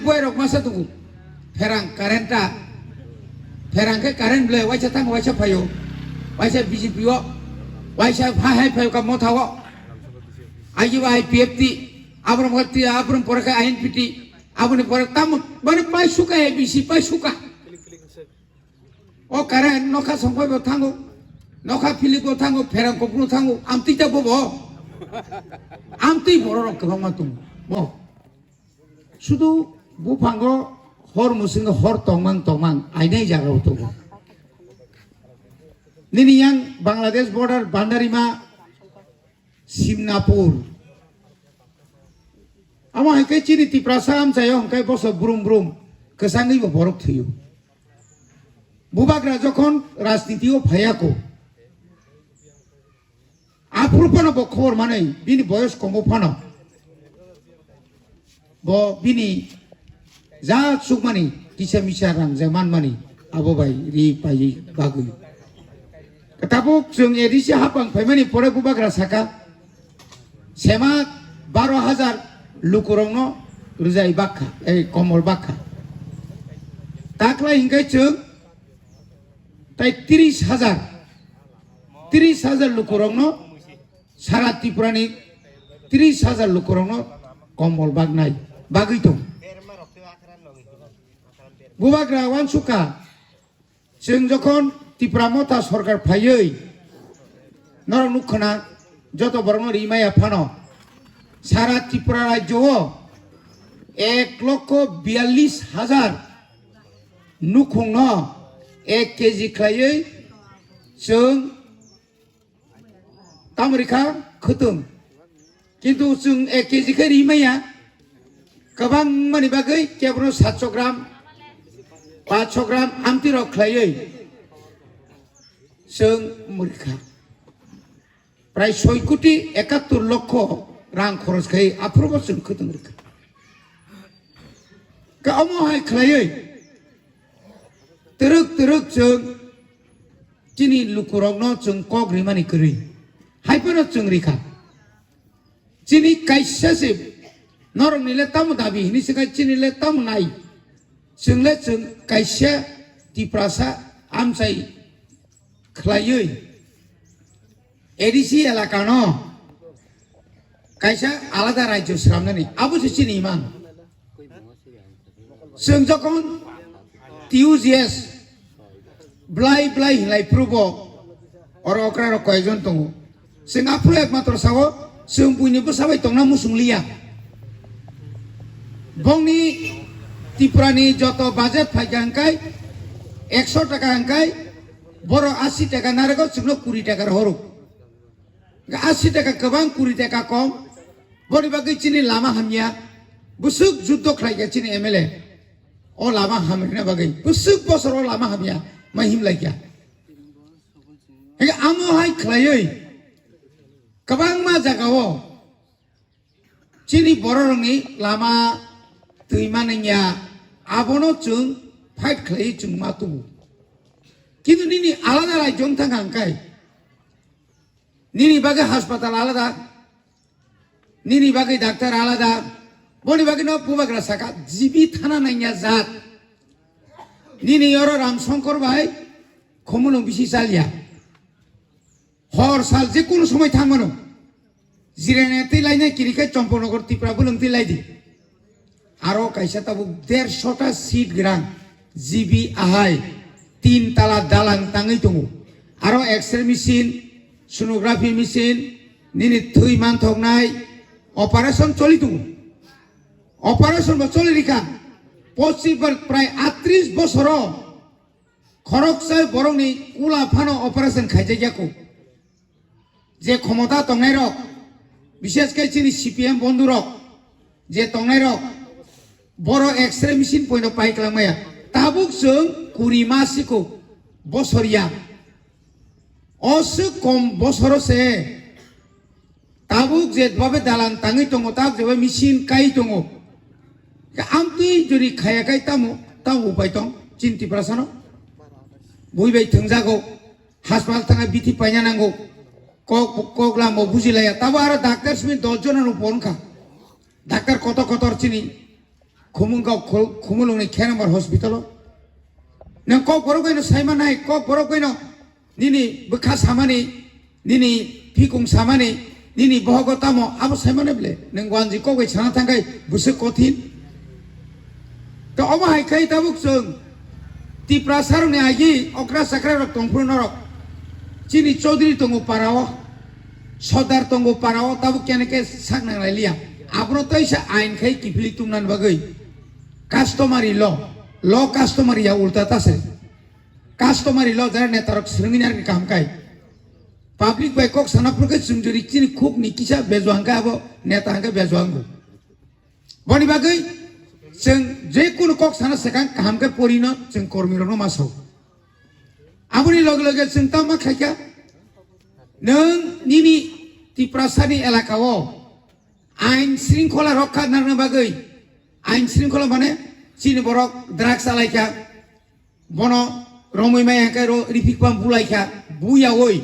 buai rok masa tunggu ferang karenta ferang ke karen beli waisa tang waisa payo waisa biji piwo waisa hai payo kamu tahu ayu ai PFT abram hati abram poraka ain piti abune porak tamu bani pai suka ya bisi pai suka oh karen noka songkoi bo tango noka pilih bo tango ferang kopro tango amti tak bo amti borok kebang matung bo sudu bu panggo hor musinga hor tongmang ainai jaga utuh nini yang Bangladesh border Bandarima Simnapur ama hekai cini ti prasam saya hekai boso brum kesangi bo borok thiyo bubagra jokhon rajnitio bhayako apurpano bo khobor manai bini boyos komo phano bo bini जा सुकमानी किसा मिसा रां जमान मानी आबो bye रि पायि बागै कथाबुक जों एदिसे हापां फायमानि परे बुबाग्रा साका सेमा 12,000 लुकुरंनो रुजाय बाखा ए कमल बाखा ताकला हिंगाय जों ताय 30,000 लुकुरंनो सारा त्रिपुरानि 30,000 लुकुरंनो कमल बागनाय बागै दं बुबाग्रा वान सुका जों जखन त्रिपुरा मथा सरकार फायै नरक नुखना जत बरनो रिमाया फानो सारा त्रिपुरा राज्योआव 1,42,000 नुखुंनो 1 केजि खायै जों तामरिखा खोतों किन्तु जों 1 केजि खै रिमाया गोबां मानि बागै केवल 700 ग्राम 500 ग्राम आमति रक खायै जों मुरिखा प्राय 6,71 लक्ष रां खरस खायै आफ्रोबो जों खोदों रिखा गावमाहाय खायै तरक जों दिनै लुकुरकनो जों कक रिमानि करै हायफोनो जों रिखा दिनै कायसासे नरक निले तामु दाबि हिनिसै दिनैले तामु नाय जोंले जों कायसा तिप्रासा आमसाय खायै एडिसि एलाकानो कायसा आलादा राज्यो स्रामनानै आबोसो चिनि मान जों जखन टिउजिएस ब्लाइ हिलाय प्रुबो अर अक्रा कयजन दङ जों आफ्रो एकमात्र सावो जों बयनिबो साबाय दंना मुसुंलिया बंनि त्रिपुरानि जत बाजेट फायगांखाय 100 टाका हांखाय बर' 80 टाका नारेगो जोंनो 20 टाका हरो 80 टाका गोबां 20 टाका कम बनि बागै चिनि लामा हामिया बुसुक जुद्ध खालायगा चिनि एमएलए अ लामा हामिना बागै बुसुक बसर अ लामा हामिया महिम लायगा आमो हाय खालायै गोबां मा जागाव चिनि बर' रंनि लामा दैमानिया आबनो जों फाइट खालायै जों मातु किन्तु निनि आलादा राज्यों थांखांखाय निनि बागै हासपाताल आलादा निनि बागै डाक्टर आलादा बनि बागै न बुबाग्रा साका जिबि थाना नायनिया जात निनि अर रामशंकर भाई खमुलं बिसि जालिया हर साल जेकुनु समय थांमोनो जिरायनाय थैलायनाय किरिखाय चम्पनगर त्रिपुरा बुलं थैलायदि आरो कायसा ताबु 150टा सीट ग्रां जिबि आहाय 3 ताला दालां ताङै दङ आरो एक्सरे मेसिन सोनोग्राफि मेसिन निनि थै मानथगनाय अपारेशन चलि दङ अपारेशन बा चलि रिखा पसिबल प्राय 38 बছर खरकसाय बरंनि कुला फानो अपारेशन खायजायाखौ जे क्षमता तंनाय रक विशेष के चिनि सीपीएम बंधु रक जे तंनाय रक बरो एक्सरे मेसिन पयनो पाइख्लांमाया ताबुक जों 20 मासिखौ बसरिया असो कम बसरसे ताबुक जेबाबे दालां ताङै दङ ताब जेबा मेसिन काय दङ आमतै जुदि खायाखै तामु ताव उपाय दं चिन्ति प्रासानो बयबाय थोंजागौ हासपाताल थाङा बिथि पायना नांगौ कक लामो बुजिलाया ताबो आरो डाक्टर सिमि 10 जनानो फोनखा डाक्टर कत चिनि khumulung khe number hospital nang kok borok koino saimanai kok borok koino nini bekha samani nini phikung samani nini bohogotamo abo saimane ble nang wanji kok bai chana tangkai busuk kothin to omo hai kai tabuk sung ti prasar ne agi okra sakra rok tongpur norok chini chaudhary tongo parao sodar tongo parao tabuk keneke saknang liya abro to isa ain khai kipli tumnan bagai customary law customary ya ulta tase customary law jara netarok seminar ke kam kai public by kok sanapur ke sumjuri chini khub ni kisa bejuangka abo neta hangka bejuanggu boni bagai जों जेकुनु कक साना सेकां कामके परिनो जों कर्मिरनो मासौ आबुनि लगे लगे जों ता मा खायका नों निनि तिप्रासानि एलाकाओ आइन शृंखला रक्षा नारनो बागै आइन शृंखला माने चिनि बरक ड्राग्स आलायका बनो रमै मायाके रो रिफिकपाम बुलायका बुयावै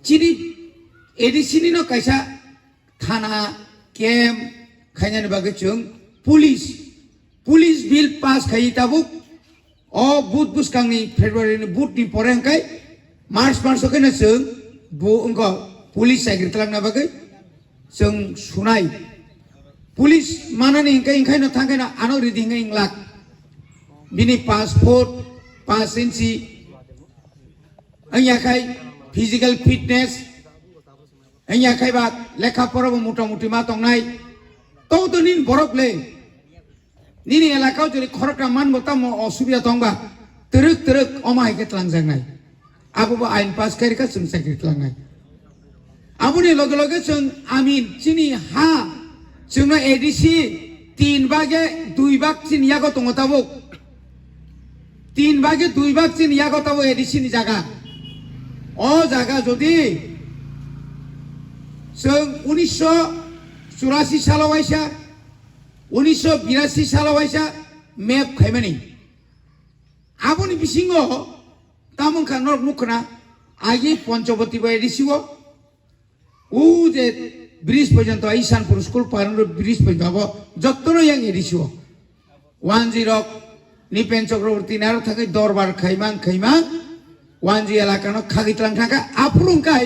चिनि एडिसिनि न कायसा थाना केम खायनानि बागै जों पुलिस बिल पास खाई tabuk oh but buskang ni Februari ni but ni poreng kai March masuk ke naseng bu engkau pulis saya telang na bagai seng sunai pulis mana ni ingkai na tangkai na ano reading inglak bini passport pasensi anya kai physical fitness anya kai bat lekha pora muta muti matong nai tau tu nin borok le nini elakau jadi khorka man botam osubida tongba teruk omai ke telangjang nai abu ba ain pas kari ka sung sakri telangai abu ni loge sung amin chini ha sung na ADC 3 bage 2 bag chin yago tongo tabuk 3 bage 2 bag chin yago tabuk ADC ni jaga o jaga jodi sung 1984 salo waisa 1982 साल वाइसा map खाइमानी आबुनि बिसिङो तामुन खानर मुखना आगे पंचवती बायदि सिगो उ जे bridge पर्यन्त ईशानपुर school पारनो bridge पर्यन्त अब जत्तनो yang एदिसिगो 10 Nipen चक्रवर्ती नारो थाकै दरबार खाइमां 10 एलाकानो खागितलां थाका आफुलुंकाय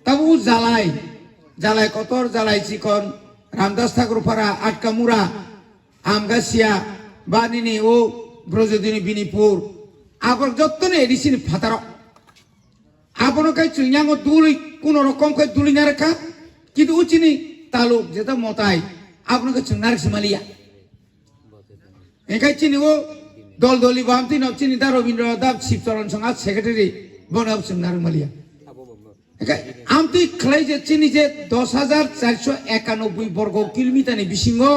ताबु जालाय कतर जालाय चिकन रामदास ठाकुर पारा आटकामुरा आमगासिया बानिनी ओ ब्रजदिनी बिनिपुर आगर जत्तने एडिसिनि फातार आपनो काई चुइयांगो दुली कुनो रकम काई दुली ना रखा किन्तु उचिनी तालुक जेता मोताय आपनो का चुनार सिमालिया एकाई चिनी वो दल बामती नचिनी दा रविन्द्र दाब शिवचरण संघ सेक्रेटारी बनाब चुनार मालिया आमती खलाई जे चिनी जे 10,491 वर्ग किलोमीटर नि बिसिङो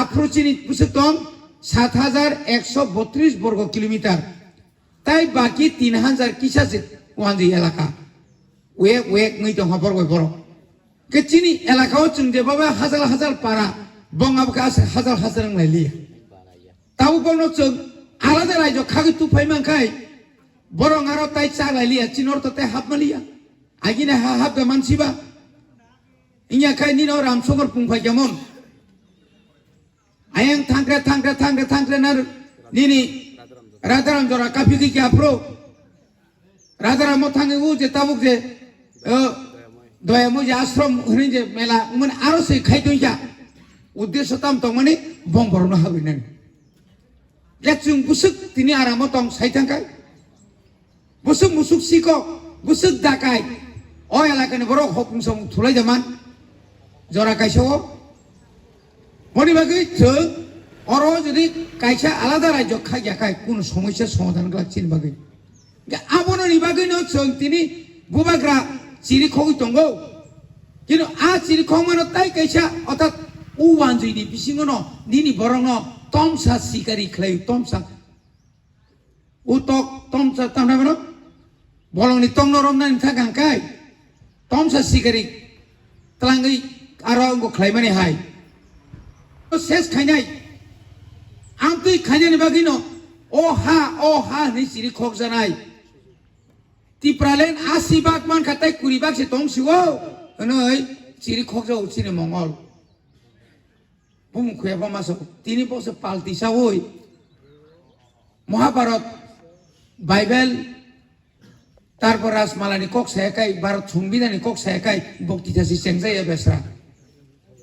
आफ्रो चिनी पुसतम 7,132 वर्ग किलोमीटर ताई बाकी 3,000 किसा से वांजी एलाका वे ngै दं हबर गय बर के चिनी एलाकाओ जों जे बाबा हाजार पारा बंगाब का हाजार नायलि ताउ बनो जों आलादा रायजो खागि तु फाइमांखाय borong aro tai chalai liya chinor to tai hap malia agina ha hap ga mansiba inya kai nino ram sogor pungphai jamon ayang thangre nar nini radaram jora kapi ki apro radaram mo thange u je tabuk je doya mo je ashram hni je mela mun aro se khai toya uddesho tam to mane bong borno habinan ya chung busuk tini aramo tong saitangkai busuk musuk siko busuk dakai oh elakani borok hopung som thulai jaman jora kaisho moni bagai जों oro jodi kaisa alada rajyo khagya kai kun somosya সমাধান লাগছিন bagai abono ni bagai no जों tini bubagra chiri khogi tongo কিন্তু a chiri khomano tai kaisa otat uwanjui ni bisingo no nini borong no tomsa sikari khlai tomsa utok tomsa tamna mano bolong ni tong norom nan thagang kai tomsa sikari tlangai aro ngo khlai mani hai ses khainai amtui khainani bagino o ha ni siri khok janai tipralen 80 bak man khatai 20 bak se tong siwo noi siri khok jo chini mongol বুমু খুয়াবা মাসো 3 বছর পাল্টি সাওই Mahabharata Bible তারপর রাজমালানি কক সায়াকাই ভারত সংবিধানি কক সায়াকাই বক্তৃতা সিস্টেম যাই বেসরা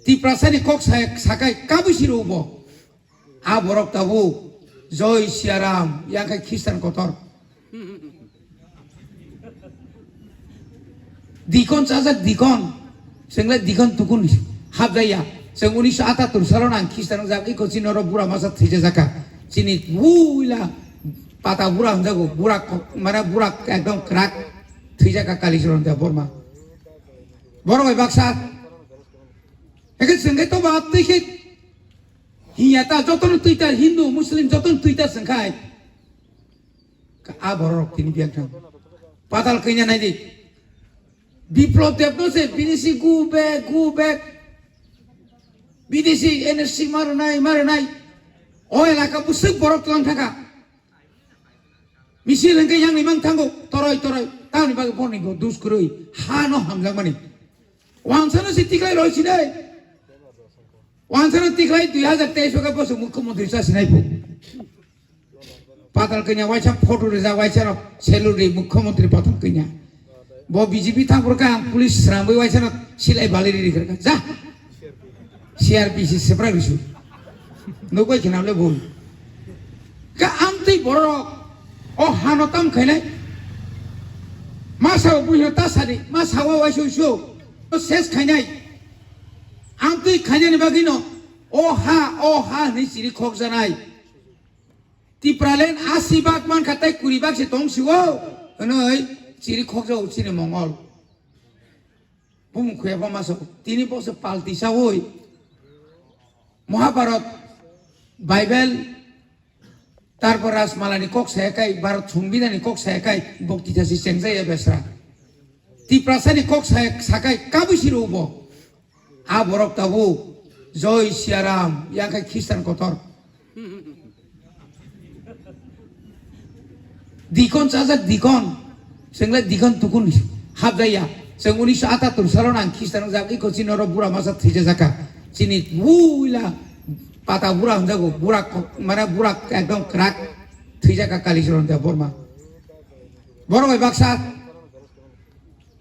তিপ্রাসানি কক সাকাই কাবুসির উব আ বরক তাবু জয় সিয়ারাম ইয়াকাই খ্রিস্টান কতর দিকন চাজাক দিকন সেংলাই দিকন তুকুন হাবজাইয়া जों 1978 सालाव आं खिस्टान जागै को चिनर बुरा मासा थैजा जाका चिनि बुइला पाता बुरा हंजागो बुरा माने बुरा एकदम क्राक थैजा का कालिचरन दे बरमा बर भाई बाक्सा एके जोंगे तो बात तैखे हियाता जतन तुइता हिंदू मुस्लिम जतन तुइता संखाय आ बरक तिनि बियाथां पाताल कैना नायदि বিপ্লব দেবনো से বিদেশি গু ব্যাক বিদেশি এনএসসি মারে নাই ও এলাকা বুসুক বরক লাং থাকা মিছিল হংকে yang নিমাং থাঙ্গো তরয় তাওনি বাগে বর্নিগো দুস করই হানো হামলাং মানি ওয়ানসানো সিটিকাই রইছি নাই ওয়ানসানো টিকাই 2023 কা বছর মুখ্যমন্ত্রী সাসিনাইবো পাতাল কইনা ওয়াইছা ফটো রেজা ওয়াইছা সেলুরি মুখ্যমন্ত্রী পাতাল কইনা bo BJP থাঙ্গরকা পুলিশ রামবই ওয়াইছা সিলাই বালিরি রিখা যা CRPC seberang isu, nukai kenapa bol? Ke anti borok, oh hanotam kenai, masa punya tasadi, masa hawa isu, ses kenai, anti kenai ni bagino, oh ha ni siri kok zanai, ti pralen asibak man katai kuribak si tong siwo, kenai siri kok jauh sini Mongol, bum kue apa masuk, tini bos palti sawoi. Mahabharat Bible তারপর রাজমালানি কক সায়াকাই ভারত সংবিধানি কক সায়াকাই বক্তৃতা system যাই Besra তিপ্রাসানি cock সাকাই কাবুসির উব আ বরক তাবু জয় সিয়ারাম ইয়াকাই খ্রিস্টান কতর দিকন চাজাক দিকন সেংলাই দিকন তুকুন হাবজাইয়া जों 1978 सालाव आं ख्रिस्टान जागै को चिनर बुरा मासा थैजा जाका चिनि बुइला पाता बुरा हंजागो बुरा माने बुरा एकदम क्राक थैजा का कालिचरन दे बरमा बर भाई बाक्सा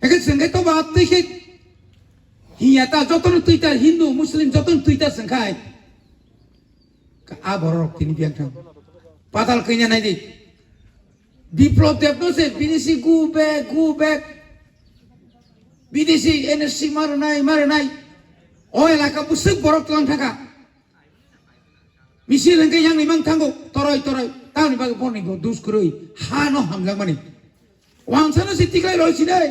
एके जोंगे तो बात तैखे हियाता जतन तुइता हिंदू मुस्लिम जतन तुइता संखाय आ बरक तिनि बियाथां पाताल कैना नायदि বিপ্লব দেবনো से বিদেশি গু ব্যাক বিদেশি এনএসসি মারে নাই ও এলাকা বুসুক বরক লাং থাকা মিছিল হংকে yang নিমাং থাঙ্গো তরয় তাওনি বাগে বর্নিগো দুস করই হানো হামলাং মানি ওয়ানসানো সিটিকাই রইছি নাই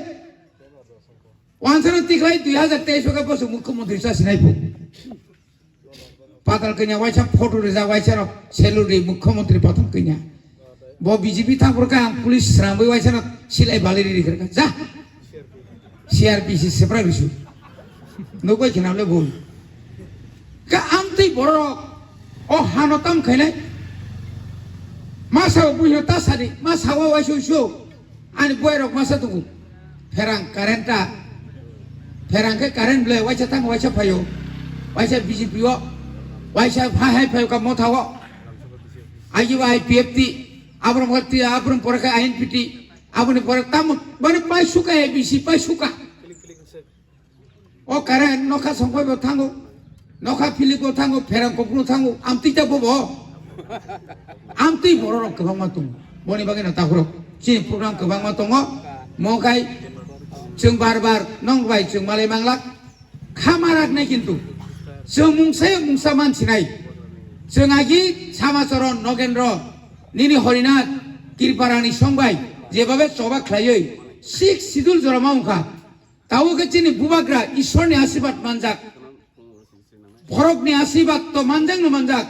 ওয়ানসানো টিকাই 2023 কা বছর মুখ্যমন্ত্রী সাসিনাইবো পাতাল কইনা ওয়াইছা ফটো রেজা ওয়াইছা সেলুরি মুখ্যমন্ত্রী পাতাল কইনা bo BJP থাঙ্গরকা পুলিশ রামবই ওয়াইছা সিলাই বালিরি রিখা যা CRPC seberang isu, nukai kenapa bol? Ke anti borok, oh hanotam kenai, masa punya tasadi, masa hawa isu, ani boyrok masa tunggu, perang ke karen bela, wajah tang wajah payo, wajah BJP wo, wajah bahai payo kamu tahu, ayu IPFT, abram kerti, abram poraka INPT. Abone porak tamu, bane pai suka ABC pai suka. Oh karen noka songkoi bo tango, noka pilih bo tango, perang kopno tango, amti ta bobo, amti borok kebang matung, boni bagian takurok, sini program kebang matungo, mau kai, ceng barbar, nong bai ceng malai manglak, kamarak naik kintu, ceng mungsa man sinai, ceng agi sama soron nogendro, nini horinat, kirparani songbai. যেভাবে সবা খাইই শিখ সিদুল জরমা মুখা তাও চিনি বুবাগ্রা ঈশ্বরনি আশীর্বাদ মানজাক ভরকনি আশীর্বাদ তো মানজাক ন মানজাক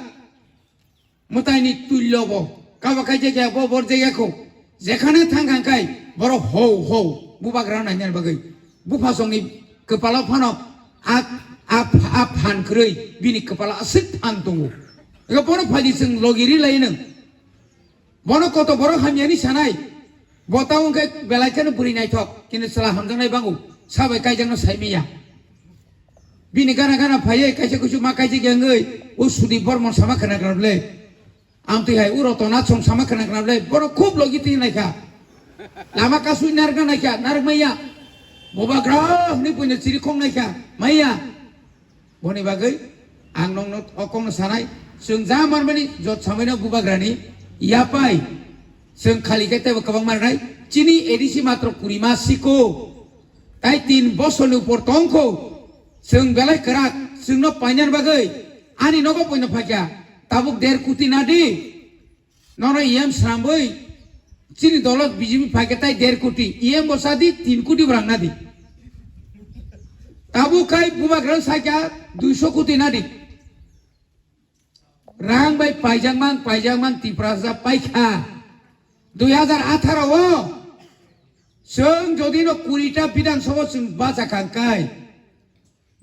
মুতাইনি তুল্যব কাবা খাই জায়গা বর জায়গাখো যেখানে থাঙ্গাঙ্কাই বড় হৌ বুবাগ্রা নাইনার বাগै বুফাসংনি কপালাव ফানো आ फानख्रै बिनि कपाला असि फान दङ एखो बड़ फाइदि जों लगिरि लायो नों बड़ कत बड़ हामियानि सानाय बताओ के बेलायखौनो बुरि नायथक किन्तु सोला हामजांनाय बांगौ साबाय कायजांनो सायमिया bini gana phaye kaisa kusu ma kaisa gengai u sudi bormon sama khana krable amti hai u rotona chong sama khana krable boro khub logiti naikha lama kasu narga naikha narmaya boba gram ni punya ciri khong naikha maya boni bagai ang nong no okong sanai sung zaman bani jot samaina bubagrani yapai sung khali kete kabang marnai chini edisi matro kurima siko tai 3 bosor ni upor tongko sung belai kerak sung no panyan bagai ani nogo punya phakya tabuk 1.5 koটি nadi nono iam sramboi chini dolot BJP phakya tai 1.5 koটি iam bosadi 3 koটি brang nadi tabuk kai bubagran sakya 200 koটি nadi rang bai paijangman tipraza paikha 2018 o sung jodi no 20টা বিধানসভা sung baca kangkai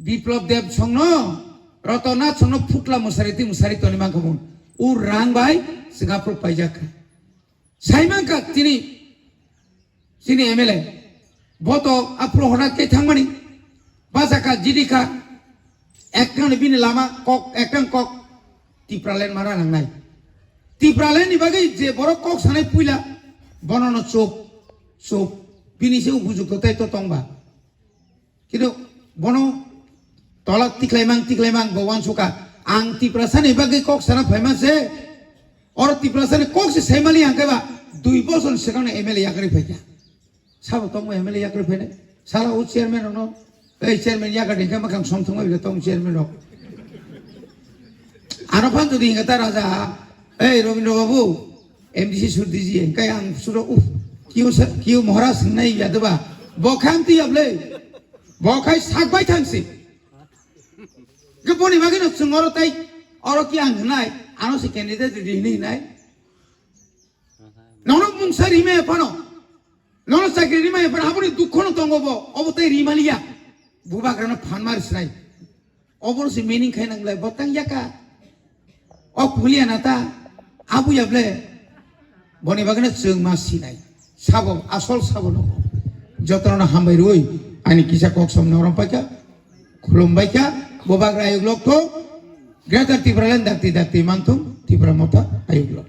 biplop dev songno rotona songno putla musari toni mangkamun u rang bai singapura paijaka saimangka sini MLA boto apro honat ke thangmani baca ka jidika ekang bini lama kok ekang kok tipralen mara nangnai tipralen ni bagai je borok kok sanai puila bonono chop bini se ubujuk tai to tongba kido bono tolak tiklaimang bawan suka ang tiprasan ni bagai kok sana famous se or tiprasan kok se semali angke ba 2 বছর সেখানে MLA yakari phekya sabo tong MLA yakari phene sala u chairman no ei chairman yakari ka makang somthong ba tong chairman ro Arfan যদি হেতা রাজা এই রবীন্দ্র বাবু MDC সুর দিজিয়ে কাই আং সুর উফ কিউ মহারাজ নাই ইয়াদবা বখান্তি আবলে বখাই সাকবাই থাংসি গপনি মাগে ন সুঙ্গর তাই অর কি আং নাই আনো সে ক্যান্ডিডেট দিনি নাই নন মুংসা রিমে পানো নন চাকরি রিমে পানো আপনি দুঃখ ন তঙ্গব অবতাই রিমালিয়া বুবাগ্রান ফান মারিস নাই অবরসি মিনিং খাই নাংলাই বতাং ইয়াকা ok pulian ata abu ya ble boni bagana chung ma sinai sabo asol sabo no jotona hambai roi ani kisa kok som norom paika khulum baika bobag rayug lok to greater tibralan dakti mantum tibra mota ayug lok